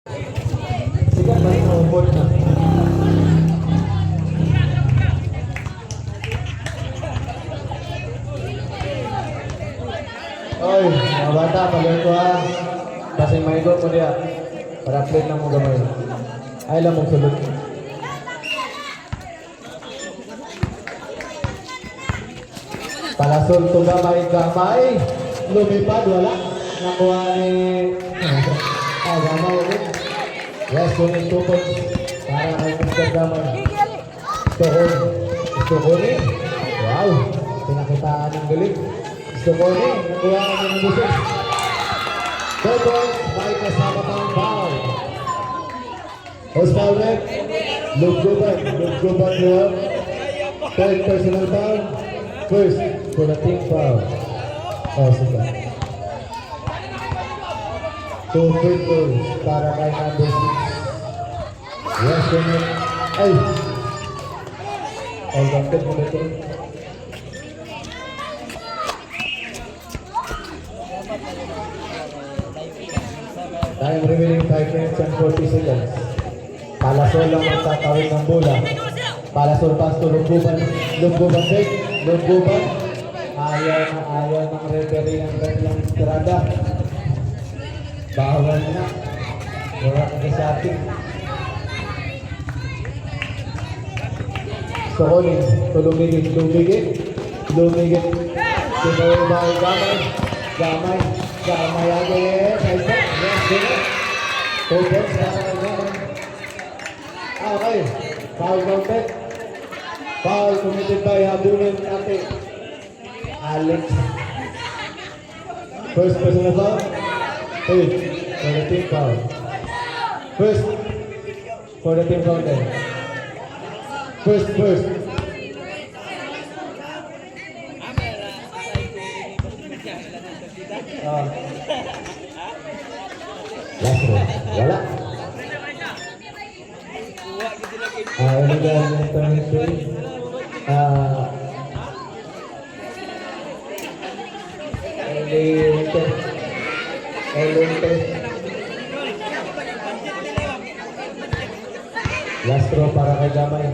Sikat ba yung umod na? Oy, mga bata, pagyan ko ha. Kasi maigot mo diya. Para plate na mo gamay. Ay lang mong sulod. Palasol to gamay. Lumipad, wala. Nakuha ni... gamay ulit. Yes, kunin 2 points. Para kay Mr. Gamay. Gusto ko ni. Wow, pinakitaan ng galing. Gusto ko ni. Nakuha ka ng busis. 2 points. May kasama pang foul. Host foul red. Lugguban niya. Third personal foul. First, for the team foul. Oh, sige. 2 free throws para kay number 6. Yes, kunin. Ay! All banted mo dito. Time remaining 5 minutes and 40 seconds. Palasol lang magtatawid ng bola. Palasol pass to Lugguban. Lugguban. Ayaw ng referee ng kanyang tirada. Bawal na. Wala ka sa atin. So, kunin. Lumigit. Sino ba ang gamay? Gamay agad. Yes, sino? 2 points para kay gamay. Okay. Foul counted. Foul committed by Habunan Ate Alex. First personal foul. Third for the team foul. First for the team foul then. First. Last round. Wala. Illegal intervention. Last throw para kay Gamay.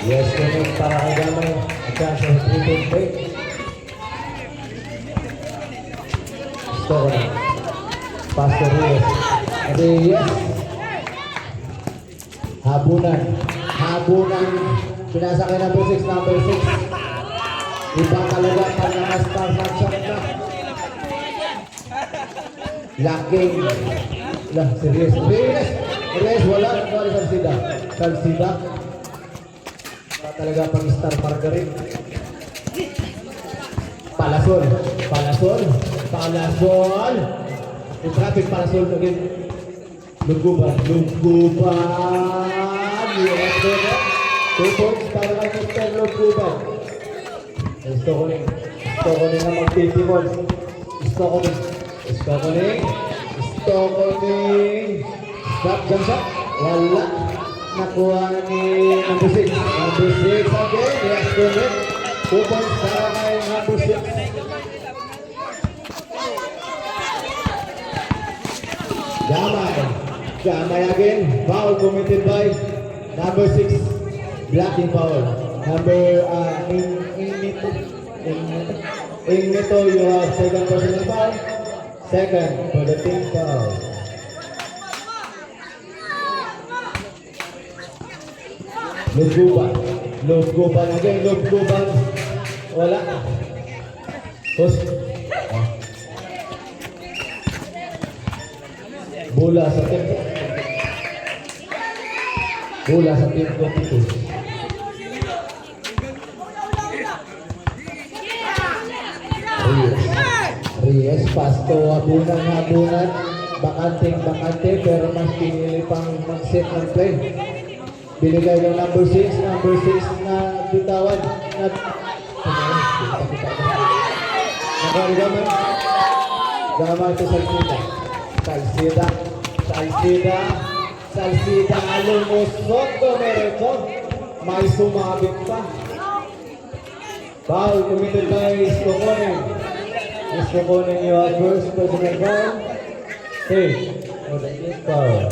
Yes, kunin para kay Gamay. At chance of 3-point break. Gusto ko na. Pastor Reyes. Reyes. Habunan. Pinasa kay number 6. Ibang talaga pag naka-star na shot na. Lacking. Reyes wala. Sorry, Salsida. Talaga pang star Margaret. Palasol. Traffic Palasol again. Lugguban. Yes, 2 points para kay Mr. Lugguban. Gusto ko na magtitimon. Gusto ko ni stop jump shot. Wala. Nakuha ni number 6 again. Yes, 2 points para kay number 6. Gamay again. Foul committed by number 6. Blocking foul. Number Ingnito, you have second personal foul. Second for the team foul. Lugguban again. Wala. Post. Bola sa team 22. Reyes pass to Habunan. Bakante pero mas pinili pang mag-set ng play. Binigay ng number 6 na bitawan. Gamay to Salsida lumusot Domereco. May sumabit pa. Foul committed by Stokonen. Gusto ko ninyo ang first personal foul. Okay. For the team foul.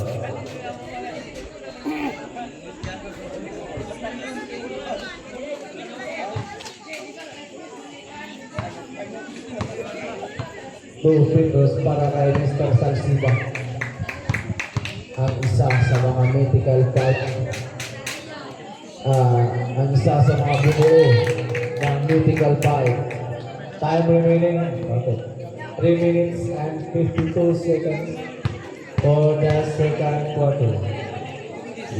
Two free throws para kay Mr. Salsiba. Ang isa sa mga medical card. Ang isa sa mga bubuo ng medical fight. Time remaining, okay. 3 minutes and 52 seconds for the second quarter.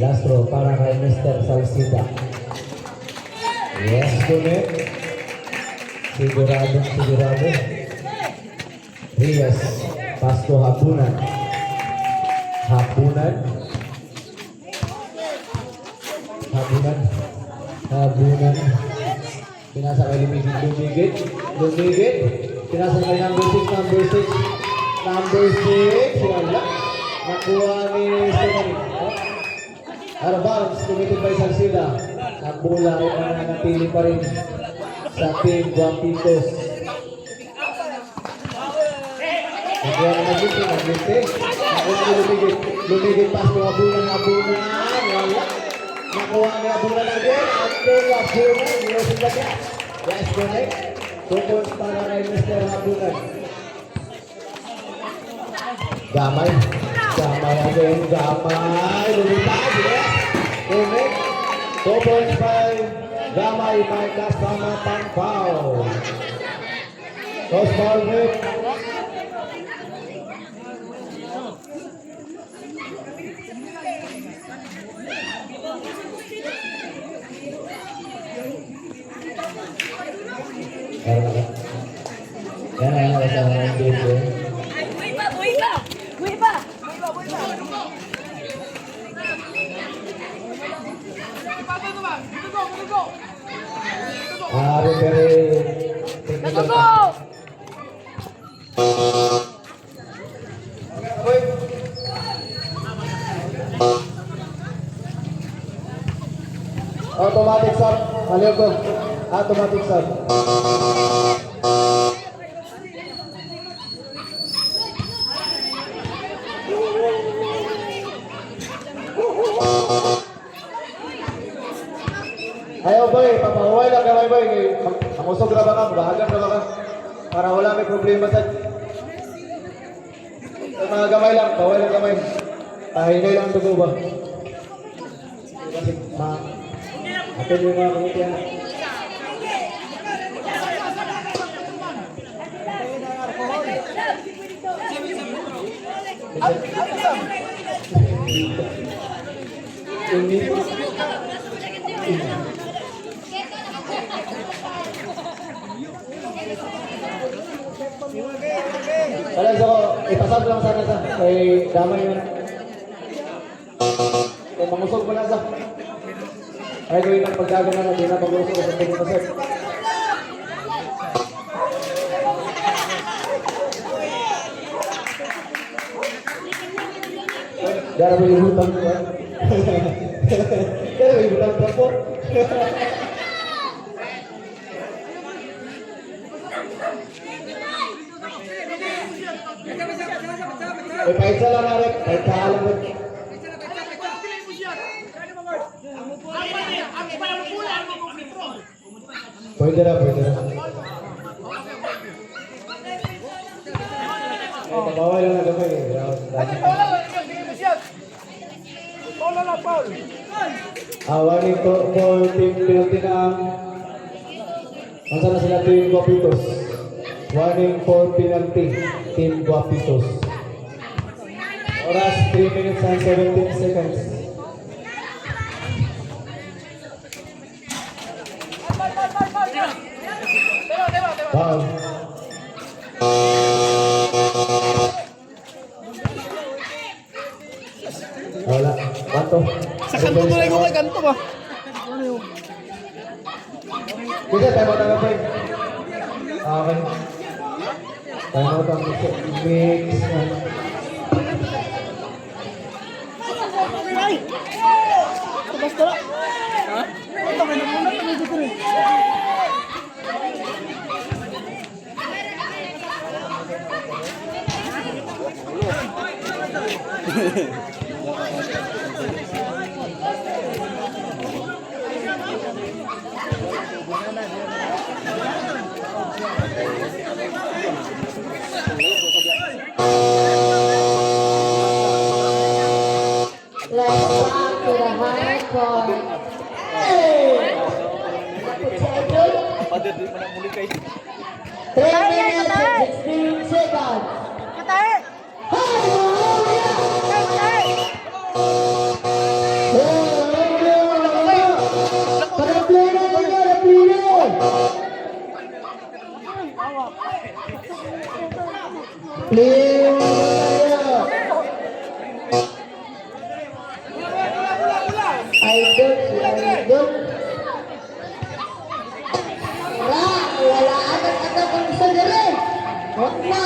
Last row para kay Mr. Salsita. Yes, Gumet. Sigurado. Reyes, Pasko Hapunan. Pinasa kay Lumigit. Pinasa kay number 6. Wala. Nakuha ni Stephanie. Out of bounds, committed by Salsida. Ang bola ay mananatili pa rin sa team Guapitos. Nakuha na Maginti. Nakuha ni Lumigit Pasko Hapunan. Wala. Nakuha ni Hapunan again. Yes, connect. 2 points para kay Mr. Hapunan. Gamay again. Lumitaw. Yes. Connect. 2 points by Gamay. May kasama pang foul. Toss ball break. Yan ang kasama ng dito. Buhay pa! Referee. Automatic sub. Maligo. Automatic sub. Ayaw boy, papahuway lang kamay boy. Mangusog na ba ka? Bahagan na ba ka? Para wala may problema sa... Mga gamay lang, pahuway lang kamay. Pahinay lang dugo ba? Kasi atin yung mga kamitiyan. Alam ko, ipasab lang sana sa kay damay yun. Kung mangusog mo na sa. Ay gawin ng pagdagan na hindi na pag-usog sa pag-usog. Dara mo yung hutang ko. Dara mo yung hutang ko. Pahit sa lang narik, pahit sa alam mo. Pwede na. Pabawal lang na gamay. Warning for team penalty na Masa na sila team Guapitos. Warning for penalty, team Guapitos. Oras 3 minutes and 17 seconds. Foul. Wala. Kanto. Sa kanto tuloy ko kay kanto ba? Bisa tayo matanggal pa. Okay. Tayo matanggal sa mix. Basta. Ha? Ito may namunat na dito rin. Let's walk to the high court. Padit di pa na muli kay. 3 minutes and 16 seconds. Wala agad-agad ang isa dali. Huwag na.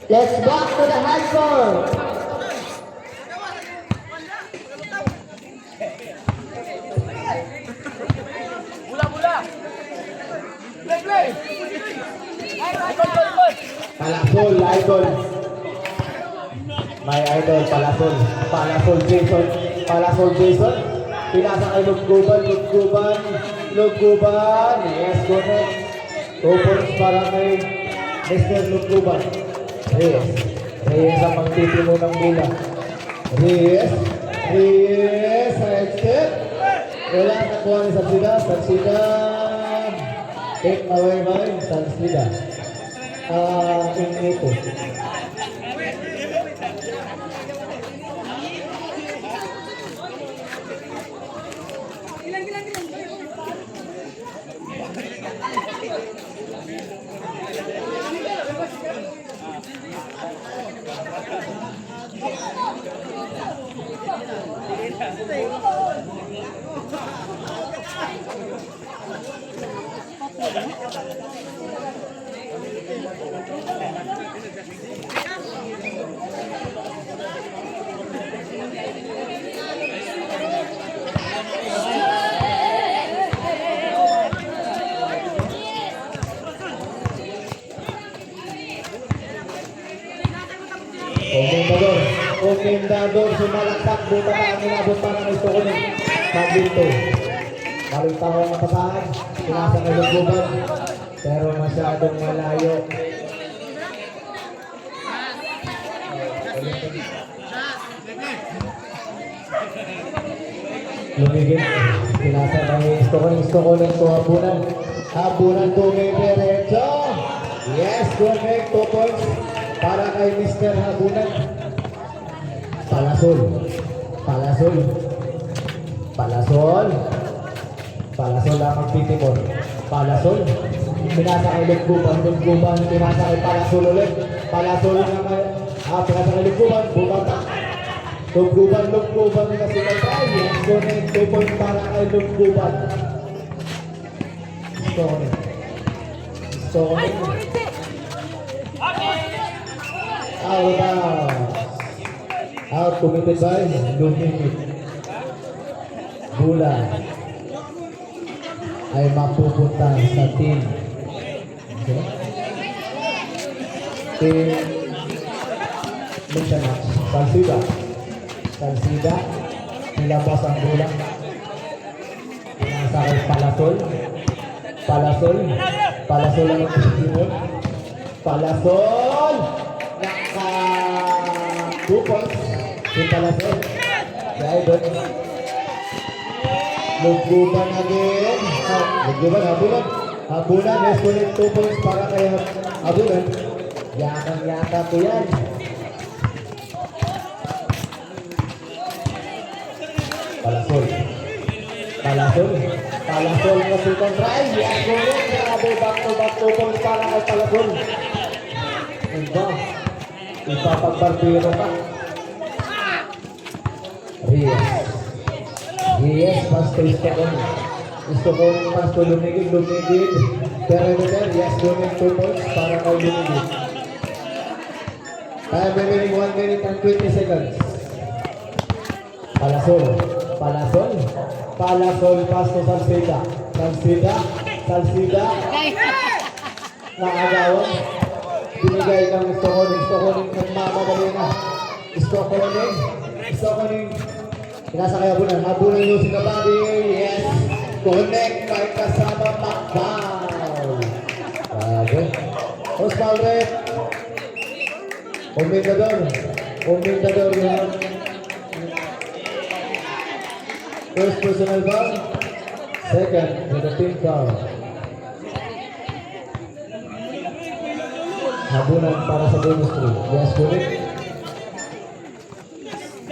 Let's walk to the high court. Palasol, idol. My idol, Palasol. Palasol Jason. Palasol Jason. Pinasa kay Lugguban. Yes, connect. 2 points para kay Mr. Lugguban. Reyes. Reyes ang magtitimo ng bola. Reyes. Right step. Wala nakuha ni Sarsida. Take away by Sarsida. Ito. Komendador sumalaksak buta pa ang inabot para ng gusto ko ng Pagdito. Malitaw ang matapahan, pinasa ng Lugguban, pero masyadong malayo. Lumigit, pinasa ng gusto ko ng habunan. Habunan diretso. Yes, connect 2 points para kay Mr. Habunan. Palasol ang magtitimon. Palasol, pinasa kay Lugguban, pinasa kay Palasol ulit. Palasol naman, pinasa kay Lugguban, bumata. Lugguban na sila tayo. Yes, connect 2 points para kay Lugguban. Gusto ko. Out committed by Lumingit. Bola ay mapupunta sa team. Okay. Team Mishanach. Sarsida. Nilabas ang bola. Pinasa kay Palasol. Palasol ang nagsisimul. Palasol! 2 points. Yung Palasol. Kaya doon. Lugguban again. Lugguban, habunan. Yes, kulit 2 points para kay habunan. Yakang-yaka po yan. Palasol na second try. Yes, kulit. Grabe, back-to-back 2 points para kay Palasol. Ipapagbarbero ka. Reyes, pasto pasto lumigid. Perimeter, yes, 2 points para kay lumigid. Time remaining 1 minute and 20 seconds. Palasol. Palasol. Palasol, pass to Salcida. Salcida. Salcida. Nakagawan. Binigay ng Stokoning. Stokoning nagmamadali na. Stokoning. Stokoning. Pinasa kay Habunan. Habunan yung sinabadi. Yes. Connect. May kasama Macbal. Grabe. Osval Red. Komendador. Komendador yun. First personal foul. Second, with the team foul. Habunan para sa bonus 3. Yes, correct.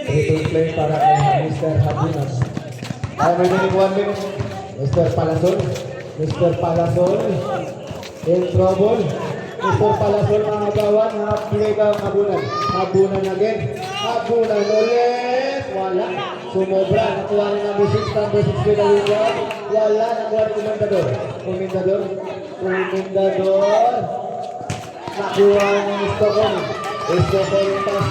Return play para kay Mr. Habunan. Ay, may dinig 1 minute. Mr. Palasol. Mr. Palasol. In trouble. Mr. Palasol mga gawan. Half-play ka ang Habunan. Habunan again. Habunan ulit. Wala. Sumobra. Nakuha ni number 6. Number 6 pinawin. Wala. Nakuha ni Komendador. Komendador. Komendador. Nakuha ni Stokoning. Stokoning pass.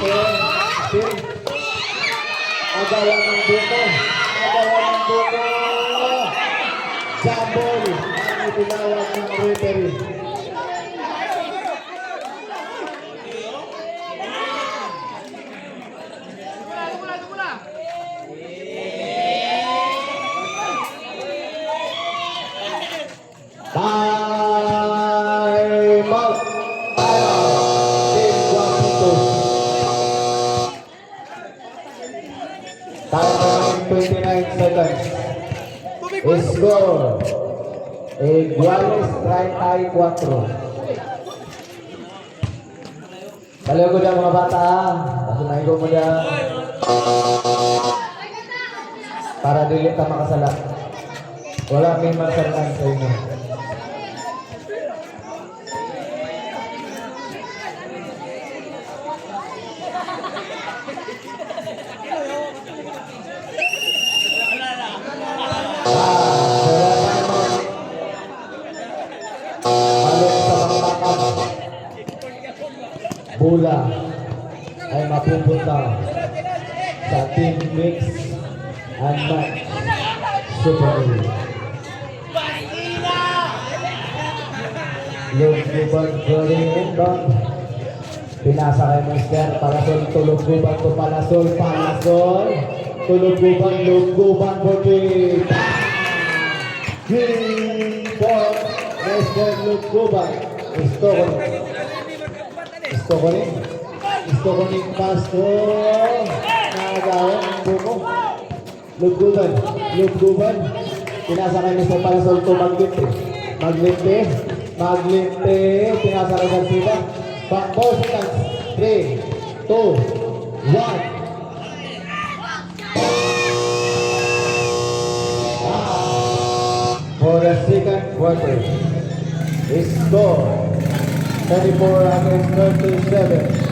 Agawan ng buko. Agawan ng buko. Jambol. Ang itinawag ng referee. Time out. Team Guapito. Time 29 seconds. Score. Iguales 34. Baliw ko dyan mga bata. Pasunahin ko mo dyan. Para dili ka makasala. Wala may magsalan sa inyo. Bola ay mapupunta sa team mix and match Super League. Lugbuban going inbound. Pinasa kay Mr. Palasol, tulugbuban to Palasol, Palasol. Tulugbuban, lugbuban for the green for Mr. Lugbuban. Stokoning pasto. Nakagawa ng buko. Lugbuban. Pinasa kay Mr. Palasol to maglinte. Pinasa kay Salcida. Back 4 seconds. 3, 2, 1. For the second quarter, score 34 against 37.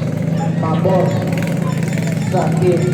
Pabor sa team